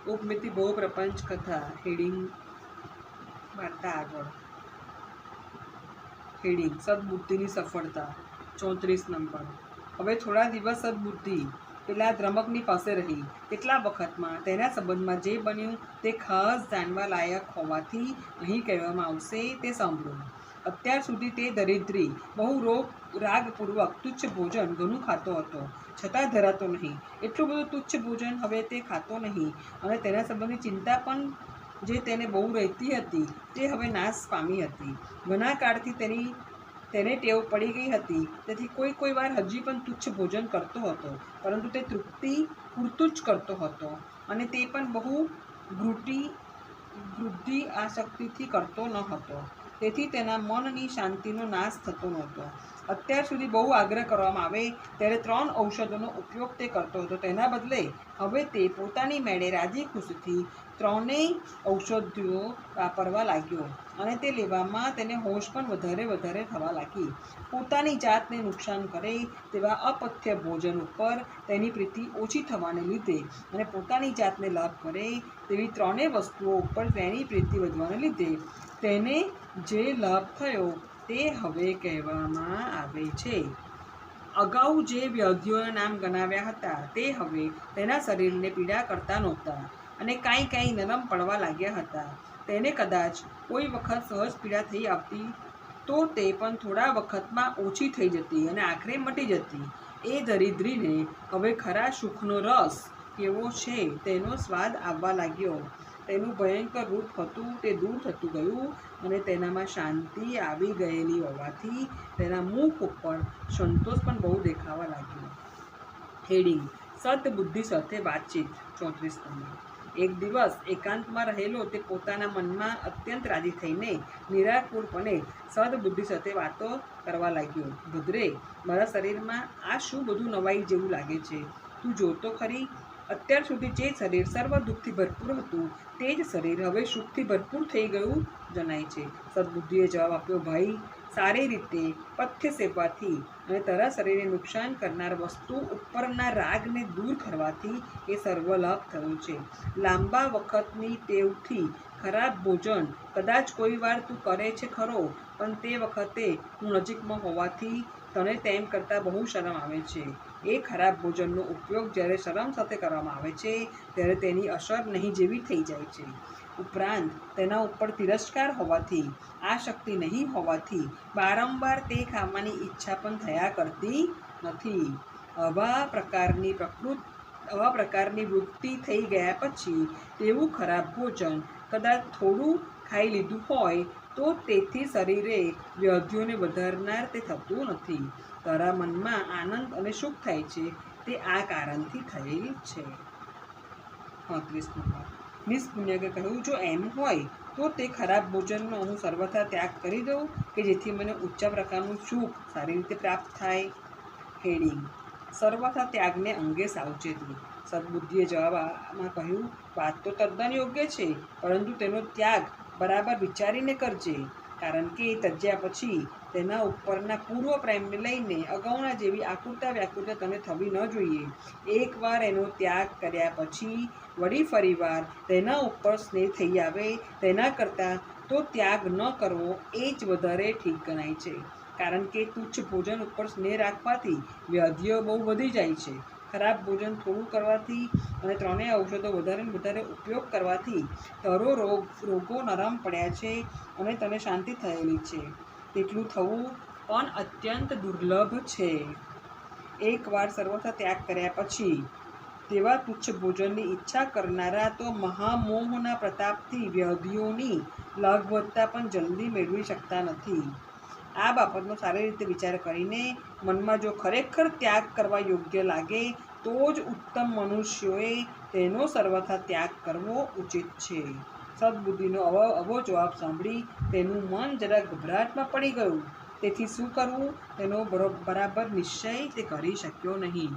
ઉપમિતિ બહુ પ્રપંચ કથા હેડિંગ વાર્તા આગળ હેડિંગ સદબુદ્ધિની સફળતા 34 નંબર। હવે થોડા દિવસ સદબુદ્ધિ પેલા દ્રમકની પાસે રહી। તેટલા વખતમાં તેના સંબંધમાં જે બન્યું તે ખાસ જાણવા લાયક હોવાથી અહીં કહેવામાં આવશે તે સાંભળો। અત્યાર સુધી તે દરિદ્રી બહુ રાગપૂર્વક તુચ્છ ભોજન ઘણું ખાતો હતો, છતાં ધરાતો નહીં। એટલું બધું તુચ્છ ભોજન હવે તે ખાતો નહીં, અને તેના સંબંધની ચિંતા પણ જે તેને બહુ રહેતી હતી તે હવે નાશ પામી હતી। ઘણા કાળથી તેને ટેવ પડી ગઈ હતી, તેથી કોઈ વાર હજી પણ તુચ્છ ભોજન કરતો હતો, પરંતુ તે તૃપ્તિ પૂરતું જ કરતો હતો, અને તે પણ બહુ વૃદ્ધિ આસક્તિથી કરતો ન હતો, તેથી તેના મનની શાંતિનો નાશ થતો નહોતો। અત્યાર સુધી બહુ આગ્રહ કરવામાં આવે ત્યારે 3 ઔષધોનો ઉપયોગ તે કરતો હતો, તેના બદલે હવે તે પોતાની મેળે રાજી ખુશીથી 3 ઔષધિઓ વાપરવા લાગ્યો, અને તે લેવામાં તેને હોશ પણ વધારે થવા લાગી। પોતાની જાતને નુકસાન કરે તેવા અપથ્ય ભોજન ઉપર તેની પ્રીતિ ઓછી થવાને લીધે, અને પોતાની જાતને લાભ કરે તેવી 3 વસ્તુઓ ઉપર તેની પ્રીતિ વધવાને લીધે તેને જે લાભ થયો તે હવે કહેવામાં આવે છે। અગાઉ જે વ્યાધિઓના નામ ગણાવ્યા હતા તે હવે તેના શરીરને પીડા કરતા નહોતા, અને કાંઈ નરમ પડવા લાગ્યા હતા। તેને કદાચ કોઈ વખત સહજ પીડા થઈ આવતી તો તે પણ થોડા વખતમાં ઓછી થઈ જતી અને આખરે મટી જતી। એ દરિદ્રીને હવે ખરા સુખનો રસ કેવો છે તેનો સ્વાદ આવવા લાગ્યો। તેનું ભયંકર રૂપ હતું તે દૂર થતું ગયું, અને તેનામાં શાંતિ આવી ગયેલી હોવાથી તેના મુખ ઉપર સંતોષ પણ બહુ દેખાવા લાગ્યો। હેડિંગ સદબુદ્ધિ સાથે વાતચીત 34 નંબર। એક દિવસ એકાંતમાં રહેલો તે પોતાના મનમાં અત્યંત રાજી થઈને નિરાકુરપણે સદબુદ્ધિ સાથે વાતો કરવા લાગ્યો। ભદ્રે, મારા શરીરમાં આ શું બધું નવાઈ જેવું લાગે છે? તું જોતો ખરી, અત્યાર સુધી જે શરીર સર્વ દુઃખથી ભરપૂર હતું તે જ શરીર હવે સુખથી ભરપૂર થઈ ગયું જણાય છે। સદબુદ્ધિએ જવાબ આપ્યો, ભાઈ, સારી રીતે પથ્ય સેવવાથી અને તારા શરીરને નુકસાન કરનાર વસ્તુ ઉપરના રાગને દૂર કરવાથી એ સર્વલાભ થયો છે। લાંબા વખતની ટેવથી ખરાબ ભોજન કદાચ કોઈ વાર તું કરે છે ખરો, પણ તે વખતે હું નજીકમાં હોવાથી તને તેમ કરતાં બહુ શરમ આવે છે। એ ખરાબ ભોજનનો ઉપયોગ જ્યારે શરમ સાથે કરવામાં આવે છે ત્યારે તેની અસર નહીં જેવી થઈ જાય છે। ઉપરાંત તેના ઉપર તિરસ્કાર હોવાથી, આસક્તિ નહીં હોવાથી વારંવાર તે ખાવાની ઈચ્છા પણ થયા કરતી નથી। આવા પ્રકારની વૃત્તિ થઈ ગયા પછી તેવું ખરાબ ભોજન કદાચ થોડું ખાઈ લીધું હોય તો તેથી શરીરે વ્યાધિઓને વધારનાર તે થતું નથી। તારા મનમાં આનંદ અને સુખ થાય છે તે આ કારણથી થયેલ છે। 35 નંબર। નિષ્પુણ્યકે કહ્યું, જો એમ હોય તો તે ખરાબ ભોજનનો હું સર્વથા ત્યાગ કરી દઉં કે જેથી મને ઉચ્ચ પ્રકારનું સુખ સારી રીતે પ્રાપ્ત થાય? હેડિંગ સર્વથા ત્યાગને અંગે સાવચેતી। સદબુદ્ધિએ જવાબમાં કહ્યું, વાત તો તદ્દન યોગ્ય છે, પરંતુ તેનો ત્યાગ બરાબર વિચારીને કરજે, કારણ કે ત્યજ્યા પછી તેના ઉપરના પૂર્વ પ્રેમને લઈને અગાઉના જેવી આકુરતા વ્યાકુરતા તને થવી ન જોઈએ। એકવાર એનો ત્યાગ કર્યા પછી વળી ફરીવાર તેના ઉપર સ્નેહ થઈ આવે તેના કરતાં તો ત્યાગ ન કરવો એ જ વધારે ઠીક ગણાય છે, કારણ કે તુચ્છ ભોજન ઉપર સ્નેહ રાખવાથી વ્યાધિઓ બહુ વધી જાય છે। ખરાબ ભોજન થોડું કરવાથી અને 3 ઔષધો વધારે ઉપયોગ કરવાથી તારો રોગો નરમ પડ્યા છે અને તને શાંતિ થયેલી છે, તેટલું થવું પણ અત્યંત દુર્લભ છે। એકવાર સર્વથા ત્યાગ કર્યા પછી તેવા તુચ્છ ભોજનની ઈચ્છા કરનારા તો મહામોહના પ્રતાપથી વ્યાધિઓની લાઘવતા પણ જલ્દી મેળવી શકતા નથી। આ બાબતનો સારી રીતે વિચાર કરીને મનમાં જો ખરેખર ત્યાગ કરવા યોગ્ય લાગે તો જ ઉત્તમ મનુષ્યોએ તેનો સર્વથા ત્યાગ કરવો ઉચિત છે। સદબુદ્ધિનો આવો જવાબ સાંભળી તેનું મન જરા ગભરાટમાં પડી ગયું, તેથી શું કરવું તેનો બરાબર નિશ્ચય તે કરી શક્યો નહીં।